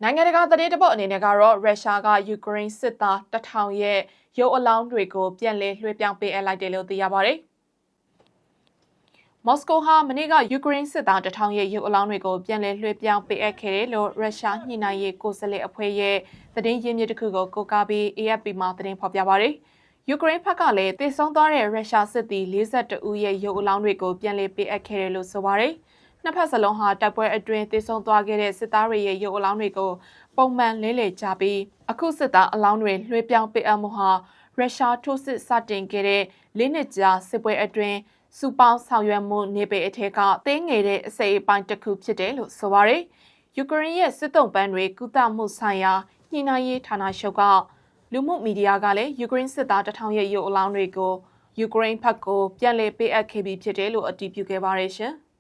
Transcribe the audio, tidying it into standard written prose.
နိုင်ငံတကာသတင်းတပုတ်အနေနဲ့ကတော့ရုရှားကယူကရိန်းစစ်သား1000ရဲ့ရုပ်အလောင်းတွေကိုပြန်လည်လွှဲပြောင်းပေးအပ်လိုက်တယ်လို့သိရပါတယ်။မော်စကိုဟာမနေ့ကယူကရိန်းစစ်သား1000ရဲ့ရုပ်အလောင်းတွေကိုပြန်လည်လွှဲပြောင်းပေးအပ်ခဲ့တယ်လို့ရုရှားညှိနှိုင်းရေးကိုယ်စားလှယ်အဖွဲ့ရဲ့သတင်းရင်းမြစ်တစ်ခုကိုကိုးကားပြီး AFP မှာသတင်းဖော်ပြပါတယ်။ယူကရိန်းဘက်ကလည်းတည်ဆုံသွားတဲ့ရုရှားစစ်သည်42ဦးရဲ့ရုပ်အလောင်းတွေကိုပြန်လည်ပေးအပ်ခဲ့တယ်လို့ဆိုပါတယ်။နှစ်ဖက်စလုံးဟာတိုက်ပွဲအတွင်းတည်ဆုံသွားခဲ့တဲ့စစ်သားတွေရဲ့ရုပ်အလောင်းတွေကိုပုံမှန်လဲလှယ်ကြပြီးအခုစစ်သားအလောင်းတွေလွှဲပြောင်းပေးအပ်မှုဟာရုရှားထိုးစစ်စတင်ခဲ့တဲ့၄နှစ်ကြာစစ်ပွဲအတွင်းစူပေါင်းဆောင်ရွက်မှုနေပေအထက်ကတင်းငယ်တဲ့အစိပ်အပိုင်းတစ်ခုဖြစ်တယ်လို့ဆိုပါတယ်။ယူကရိန်းရဲ့စစ်တုံးပန်းတွေကုသမှုဆိုင်ရာညှိနှိုင်းရေးဌာနချုပ်ကလူမှုမီဒီယာကလည်းယူကရိန်းစစ်သား1000ရဲ့ရုပ်အလောင်းတွေကိုယူကရိန်းဘက်ကိုပြန်လည်ပေးအပ်ခဲ့ပြီးဖြစ်တယ်လို့အတည်ပြုခဲ့ပါတယ်ရှင်။